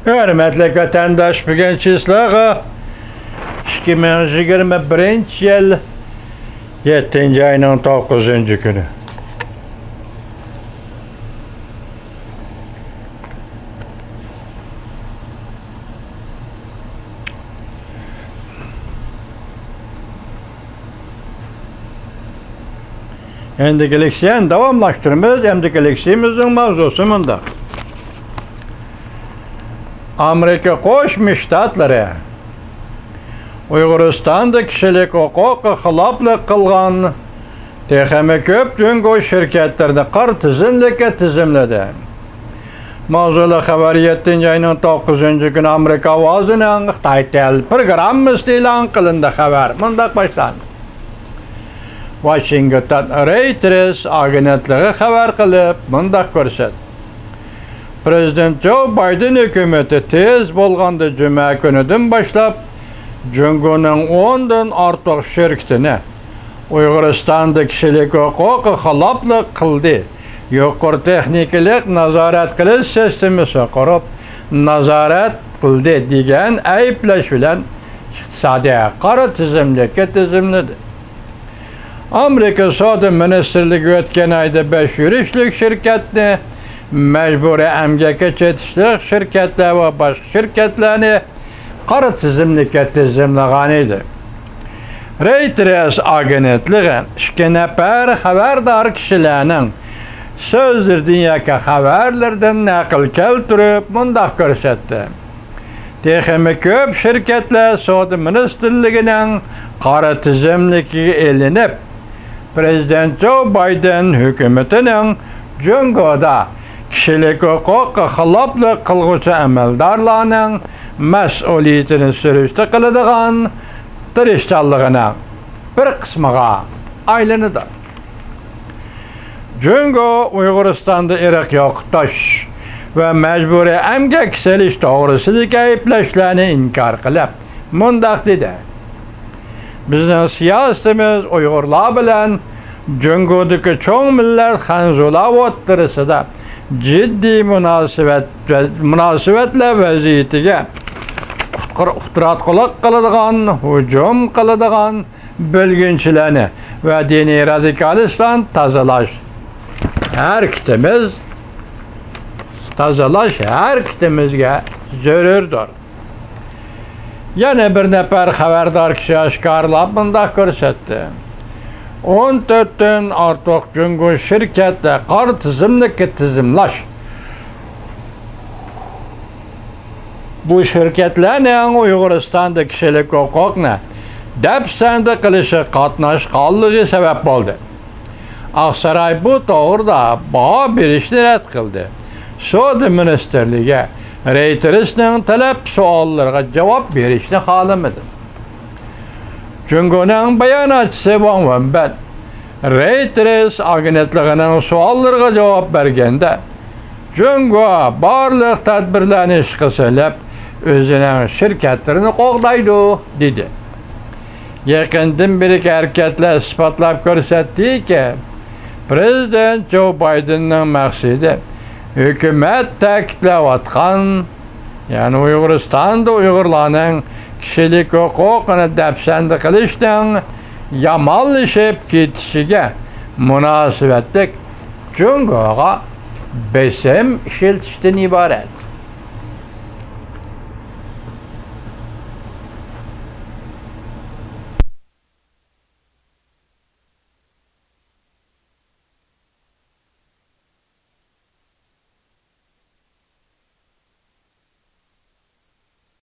Hürmetli vatandaş, bugün çislağı 2021 yıl 7. ayının 9. günü. Endikilik davamlaştırmamız, endikilikimizin mavzusu bunda. Amerika Qo'shma Shtatlari Uyg'uristonda kishilik huquqi xiloflik qilgan texmi ko'p jungo shirkatlarni qor tizimlikka tizimladi. Mavzuli xabar 7. ayning 9. kuni Amerika ovozining Xitoy programmasi e'lon qilindi. Xabar mundaq boshlandi. Washington Reuters agentligi xabar qilib mundaq ko'rsatdi. Prezident Joe Biden hükümeti tez bo'lganda juma kunidan boshlab Jungoning 10 dan ortiq shirkatini Uyg'uristonda kishilik huquqi xiloflik qildi. Yuqori texnikalik nazorat qilish sistemasi qurib, nazorat qildi degan ayblash bilan iqtisodiy qora tizimlikka tizimladi. Amerika Savdo Ministerligi o'tgan oyda 5 yurishlik shirkatni mecburi emgakka chetishlik shirkatlar va boshqa shirkatlarni qora tizimlikka tizimlagan edi. Reuters agentligi 2 nafar xabardor kishilarning so'zlardan xabarlardan naql keltirib mundaq ko'rsatdi. Texmi ko'p shirkatlar Savdo Ministerligining qora tizimligiga elinib, Prezident Joe Biden hukumatining Jungoda kishilik huquqi xiloflik qilguvchi amaldorlarning mas'uliyatini surishta qiladigan tirishchanligining bir qismiga aylanadi. Jungo Uyg'uristonda irq yo'qotish va majburiy emgak selish to'g'risidagi ayblashlarni inkor qilib, mundaq dedi. Bizning siyosatimiz Uyg'urlar bilan Jungodagi cho'ng millat xanzular o'rtasida ciddi munosabatlar vaziyatiga qutratqilik qiladigan, hujum qiladigan bo'lginchilarni va diniy radikalistlarni tozalash har ikkitimizga zarurdir. Yana bir nafar xabardor kishi oshkorlab bundaq ko'rsatdi. 14 dan ortiq jungo shirkatlar qora tizimlikka tizimlash. Bu shirkatlarning Uyg'uristonda kishilik huquqni dafsanda qilishi qatnashganligi sabab bo'ldi. Aqsaray bu to'g'rida baho berishni rad qildi. Savdo ministerligi Reutersning talab savollariga javob berishni xohlamadi. Jungoning bayonotchisi Wang Wenbin Reuters agentligining savollariga javob berganda Jungo barliq tadbirlarni ishga solib, o'zining shirkatlarini qo'g'daydi dedi. Yaqindan beri harakatlar isbotlab ko'rsatdiki, Prezident Joe Bidenning maqsadi hukumat ta'kidlayotgan, ya'ni Uyg'uristonda Uyg'urlarning kishilik huquqini dafsanda qilishdan yomonlashib ketishiga munosabatlik Jungoga besim ishlatishdan iborat.